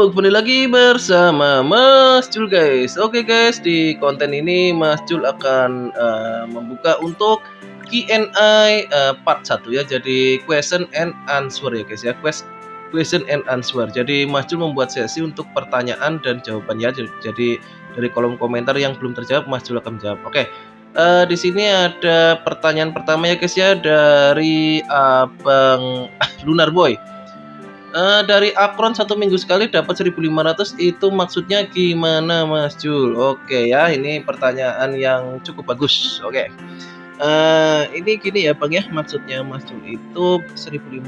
Halo, kembali lagi bersama Mas Jul guys. Oke guys, di konten ini Mas Jul akan membuka untuk Q&A part 1 ya. Jadi question and answer ya guys ya. Question and answer. Jadi Mas Jul membuat sesi untuk pertanyaan dan jawaban ya. Jadi dari kolom komentar yang belum terjawab Mas Jul akan menjawab. Oke. Di sini ada pertanyaan pertama ya guys ya, dari Abang Lunar Boy. Dari Akron 1 minggu sekali dapat 1.500 itu maksudnya gimana Mas Jul? Oke ya, ini pertanyaan yang cukup bagus. Oke. Ini gini ya Bang ya, maksudnya Mas Jul itu 1.500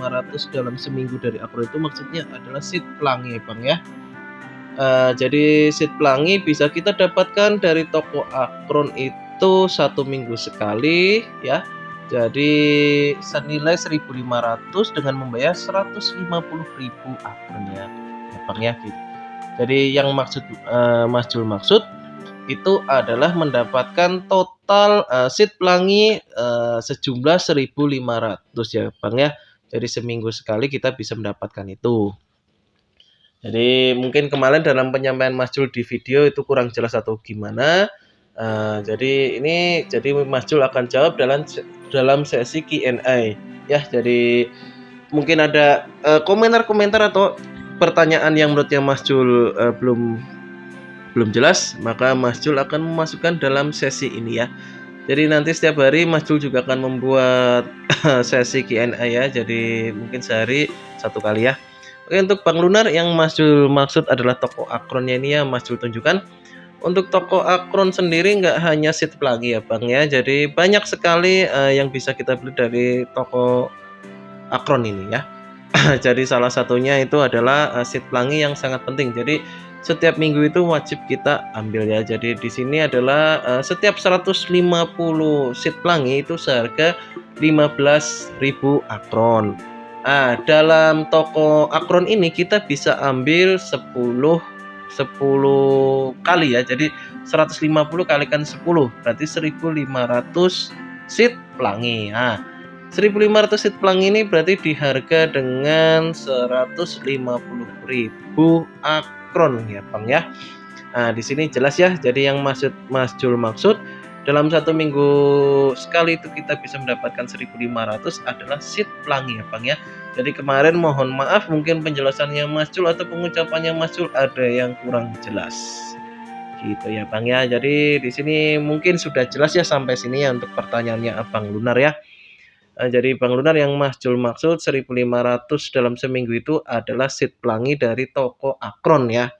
dalam seminggu dari Akron itu maksudnya adalah seed pelangi Bang ya. Jadi seed pelangi bisa kita dapatkan dari toko Akron itu 1 minggu sekali ya. Jadi senilai 1.500 dengan membayar 150.000 akun ya, Bang ya gitu. Jadi yang Mas Jul maksud itu adalah mendapatkan total seed pelangi sejumlah 1.500 ya, Bang ya. Jadi seminggu sekali kita bisa mendapatkan itu. Jadi mungkin kemarin dalam penyampaian Mas Jul di video itu kurang jelas atau gimana. Jadi Mas Jul akan jawab dalam sesi Q&A ya. Jadi mungkin ada komentar-komentar atau pertanyaan yang menurutnya Mas Jul belum jelas, maka Mas Jul akan memasukkan dalam sesi ini ya. Jadi nanti setiap hari Mas Jul juga akan membuat sesi Q&A ya. Jadi mungkin sehari 1 kali ya. Oke, untuk Bang Lunar yang Mas Jul maksud adalah toko Akronnya ini ya, Mas Jul tunjukkan. Untuk toko Akron sendiri nggak hanya seed pelangi ya Bang ya. Jadi banyak sekali yang bisa kita beli dari toko Akron ini ya. Jadi salah satunya itu adalah seed pelangi yang sangat penting. Jadi setiap minggu itu wajib kita ambil ya. Jadi di sini adalah setiap 150 seed pelangi itu seharga 15.000 Akron. Dalam toko Akron ini kita bisa ambil 10 kali ya. Jadi 150 kalikan 10 berarti 1.500 seed pelangi. 1.500 seed pelangi ini berarti di harga dengan 150.000 Akron ya Bang ya. Di sini jelas ya. Jadi yang Mas Jul maksud dalam 1 minggu sekali itu kita bisa mendapatkan 1.500 adalah seed pelangi ya Bang ya. Jadi kemarin mohon maaf mungkin penjelasannya Mas Jul atau pengucapannya Mas Jul ada yang kurang jelas. Gitu ya Bang ya. Jadi di sini mungkin sudah jelas ya sampai sini ya untuk pertanyaannya Abang Lunar ya. Jadi Bang Lunar yang Mas Jul maksud 1.500 dalam seminggu itu adalah seed pelangi dari toko Akron ya.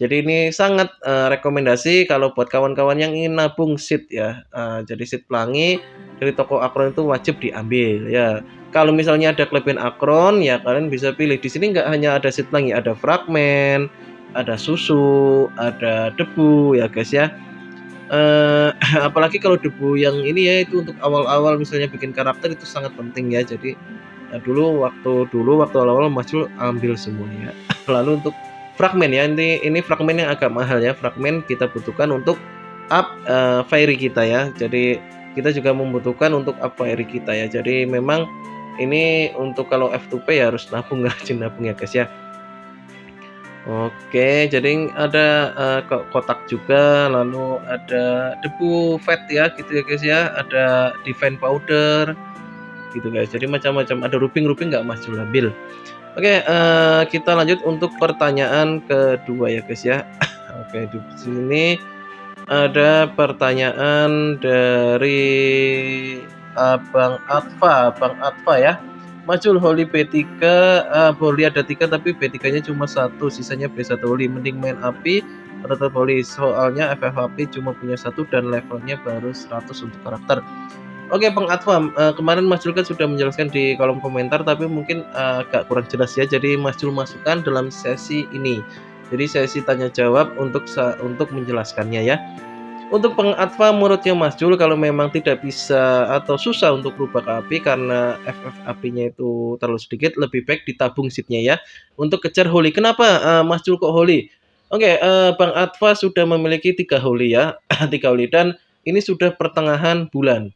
Jadi ini sangat rekomendasi kalau buat kawan-kawan yang ingin nabung seed ya. Jadi seed pelangi dari toko Akron itu wajib diambil ya. Kalau misalnya ada kelebihan Akron ya kalian bisa pilih. Di sini nggak hanya ada seed pelangi, ada fragmen, ada susu, ada debu ya guys ya. Apalagi kalau debu yang ini ya itu untuk awal-awal misalnya bikin karakter itu sangat penting ya. Jadi waktu awal-awal Mas Jul ambil semuanya. Lalu untuk fragmen ya, ini fragmen yang agak mahal ya. Fragmen kita butuhkan untuk up fairy kita ya. Jadi kita juga membutuhkan untuk up fairy kita ya. Jadi memang ini untuk kalau F2P ya harus rajin nabung ya guys ya. Oke, jadi ada kotak juga, lalu ada debu fat ya gitu ya guys ya. Ada divine powder gitu guys. Jadi macam-macam, ada ruping nggak Mas Jul ambil. Oke, kita lanjut untuk pertanyaan kedua ya guys ya. Oke, di sini ada pertanyaan dari Bang Atfa ya. Mas Jul Holy B3 Holy ada 3 tapi B3 nya cuma 1, sisanya B1 Holy, mending main api atau tetap Holy, soalnya FFAP cuma punya 1 dan levelnya baru 100 untuk karakter. Oke Bang Atfa, kemarin Mas Jul kan sudah menjelaskan di kolom komentar tapi mungkin agak kurang jelas ya. Jadi Mas Jul masukkan dalam sesi ini. Jadi sesi tanya jawab untuk menjelaskannya ya. Untuk Bang Atfa menurutnya Mas Jul kalau memang tidak bisa atau susah untuk rubah ke api karena FFAP-nya itu terlalu sedikit, lebih baik ditabung seednya ya untuk kejar Holy. Kenapa Mas Jul kok Holy? Oke, Bang Atfa sudah memiliki 3 Holy ya. 3 Holy dan ini sudah pertengahan bulan.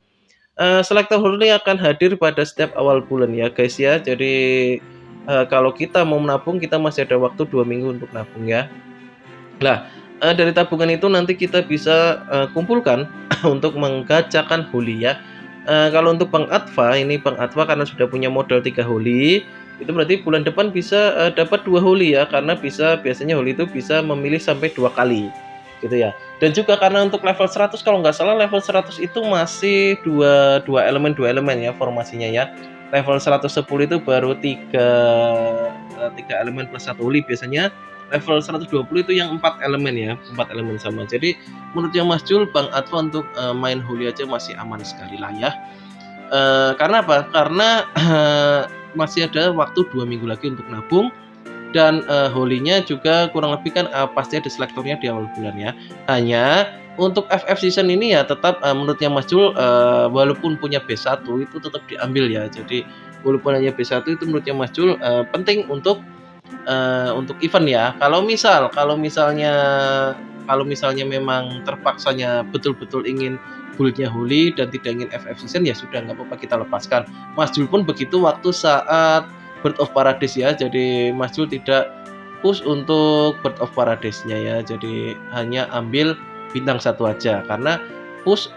Selector Holy akan hadir pada setiap awal bulan ya guys ya. Jadi kalau kita mau menabung, kita masih ada waktu 2 minggu untuk nabung ya. Nah, dari tabungan itu nanti kita bisa, kumpulkan untuk menggacakan holi ya. Kalau untuk Bank Adva, ini Bank Adva karena sudah punya modal 3 holi, itu berarti bulan depan bisa, dapat 2 holi ya, karena biasanya holi itu bisa memilih sampai 2 kali, gitu ya. Dan juga karena untuk level 100 kalau nggak salah level 100 itu masih dua elemen ya formasinya ya. Level 110 itu baru 3 elemen plus 1 holi biasanya. Level 120 itu yang 4 elemen ya, 4 elemen sama. Jadi menurutnya Mas Jul, Bank Adva untuk main holi aja masih aman sekali lah ya. Karena apa? Karena masih ada waktu 2 minggu lagi untuk nabung dan holinya juga kurang lebih kan pasti ada selektornya di awal bulan ya. Hanya untuk FF season ini ya tetap menurutnya Mas Jul walaupun punya B1 itu tetap diambil ya. Jadi walaupun hanya B1 itu menurutnya Mas Jul penting untuk event ya. Kalau misalnya memang terpaksanya betul-betul ingin build-nya holy dan tidak ingin FF season ya sudah nggak apa-apa kita lepaskan. Mas Jul pun begitu waktu saat Bird of Paradise ya. Jadi Mas Jul tidak push untuk Bird of Paradise-nya ya. Jadi hanya ambil bintang 1 aja karena fokus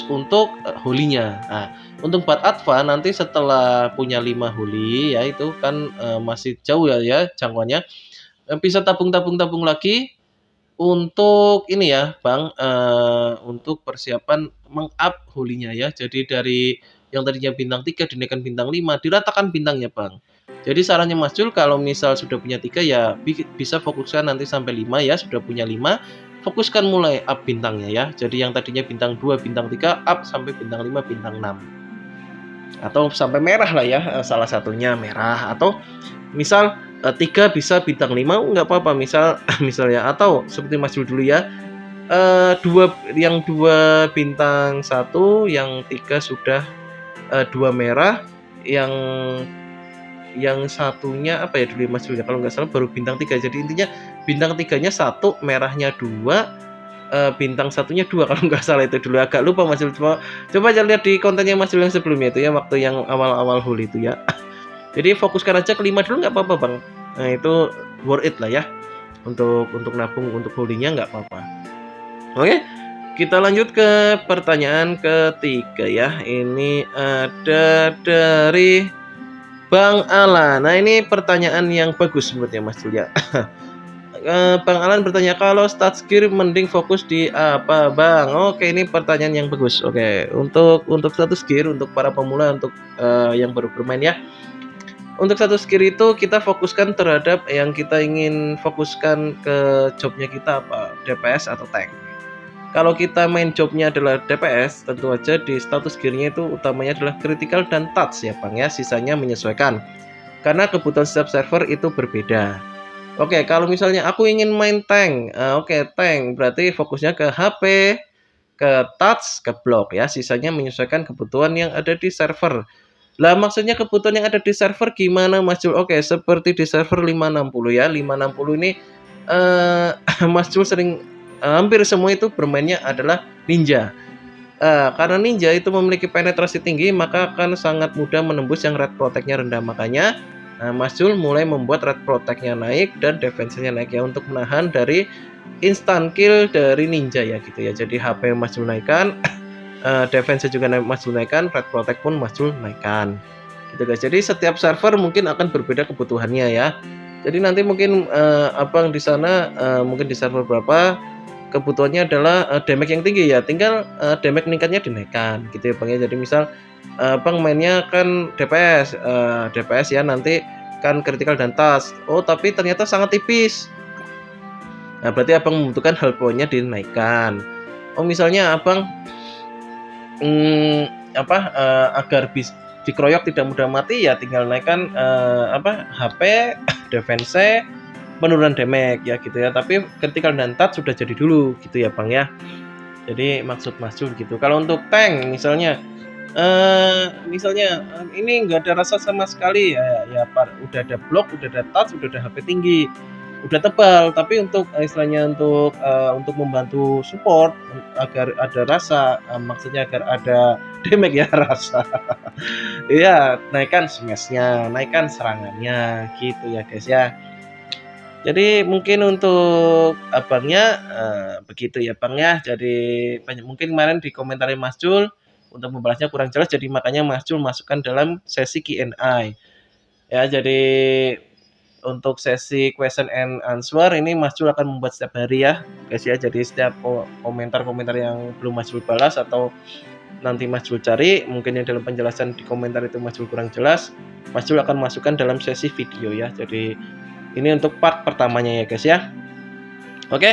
untuk holinya. Nah, untuk Bank Adva nanti setelah punya 5 holi ya itu kan masih jauh ya jangkauannya. Bisa tabung lagi untuk ini ya Bang, untuk persiapan meng-up holinya ya. Jadi dari yang tadinya bintang 3 dinaikkan bintang 5, diratakan bintangnya Bang. Jadi sarannya Mas Jul kalau misal sudah punya 3 ya bisa fokuskan nanti sampai 5 ya, sudah punya 5 fokuskan mulai up bintangnya ya. Jadi yang tadinya bintang 2, bintang 3 up sampai bintang 5, bintang 6. Atau sampai merah lah ya, salah satunya merah atau misal 3 bisa bintang 5 nggak apa-apa misalnya atau seperti Mas Jul dulu ya. Yang 2 bintang 1, yang 3 sudah 2 merah, yang satunya apa ya dulu Mas Jul ya, kalau nggak salah baru bintang 3. Jadi intinya bintang 3-nya 1, merahnya 2, bintang 1-nya 2 kalau nggak salah itu dulu. Agak lupa Mas Jul, coba aja lihat di kontennya Mas Jul yang sebelumnya itu ya, waktu yang awal-awal holi itu ya. Jadi fokuskan aja ke 5 dulu nggak apa-apa Bang. Nah itu worth it lah ya. Untuk nabung untuk holinya nggak apa-apa. Oke, kita lanjut ke pertanyaan ketiga ya. Ini ada dari Bang Alan. Nah ini pertanyaan yang bagus menurutnya Mas Julia. Bang Alan bertanya kalau stats gear mending fokus di apa Bang? Oke ini pertanyaan yang bagus. Oke untuk status gear untuk para pemula untuk yang baru bermain ya. Untuk status gear itu kita fokuskan terhadap yang kita ingin fokuskan ke jobnya kita apa, DPS atau tank. Kalau kita main jobnya adalah DPS, tentu aja di status gearnya itu utamanya adalah critical dan touch ya Bang ya, sisanya menyesuaikan. Karena kebutuhan setiap server itu berbeda. Oke, kalau misalnya aku ingin main tank, tank berarti fokusnya ke HP, ke touch, ke block ya, sisanya menyesuaikan kebutuhan yang ada di server. Lah maksudnya kebutuhan yang ada di server gimana Mas Jul? Oke, seperti di server 560 ya. 560 ini Mas Jul sering hampir semua itu bermainnya adalah ninja. Karena ninja itu memiliki penetrasi tinggi maka akan sangat mudah menembus yang red protect-nya rendah. Makanya Mas Jul mulai membuat red protect-nya naik dan defense-nya naik ya untuk menahan dari instant kill dari ninja ya gitu ya. Jadi HP Mas Jul naikkan, defense juga Mas Jul naikkan, red protect pun Mas Jul naikkan gitu guys. Jadi setiap server mungkin akan berbeda kebutuhannya ya. Jadi nanti mungkin abang di sana mungkin di server berapa kebutuhannya adalah damage yang tinggi ya, tinggal damage meningkatnya dinaikkan gitu ya Bang ya. Jadi misal Bang mainnya kan DPS ya, nanti kan critical dan touch. Oh tapi ternyata sangat tipis. Nah berarti abang membutuhkan health point-nya dinaikkan. Oh misalnya abang agar dikeroyok tidak mudah mati ya tinggal naikkan HP, defense, penurunan damage ya gitu ya. Tapi critical dan touch sudah jadi dulu gitu ya Bang ya. Jadi maksud Mas Jul gitu. Kalau untuk tank misalnya ini nggak ada rasa sama sekali ya udah ada block, udah ada touch, udah ada HP tinggi, udah tebal, tapi untuk istilahnya untuk membantu support agar ada rasa, maksudnya agar ada damage ya rasa. Iya, naikkan smashnya, naikkan serangannya, gitu ya guys ya. Jadi mungkin untuk abangnya begitu ya Bang ya. Jadi mungkin kemarin di komentarnya Mas Jul untuk membahasnya kurang jelas, jadi makanya Mas Jul masukkan dalam sesi Q&A. Ya, jadi untuk sesi question and answer ini Mas Jul akan membuat setiap hari ya guys ya. Jadi setiap komentar-komentar yang belum Mas Jul balas atau nanti Mas Jul cari, mungkin yang dalam penjelasan di komentar itu Mas Jul kurang jelas, Mas Jul akan masukkan dalam sesi video ya. Jadi ini untuk part pertamanya ya guys ya. Oke,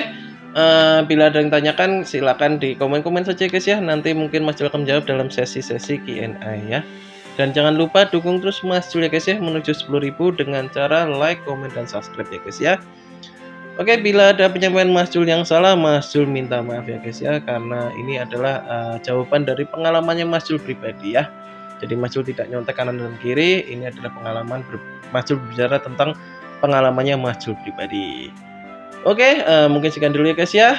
bila ada yang tanyakan silakan di komen-komen saja guys ya. Nanti mungkin Mas Jul akan menjawab dalam sesi-sesi Q&A ya. Dan jangan lupa dukung terus Mas Jul ya guys ya, menuju 10.000 dengan cara like, komen, dan subscribe ya guys ya. Oke, bila ada penyampaian Mas Jul yang salah, Mas Jul minta maaf ya guys ya, karena ini adalah jawaban dari pengalamannya Mas Jul pribadi ya. Jadi Mas Jul tidak nyontek kanan dan kiri, ini adalah pengalaman Mas Jul berbicara tentang pengalamannya Mas Jul pribadi. Oke, mungkin sekian dulu ya guys ya.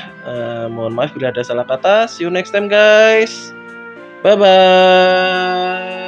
Mohon maaf bila ada salah kata. See you next time guys. Bye bye.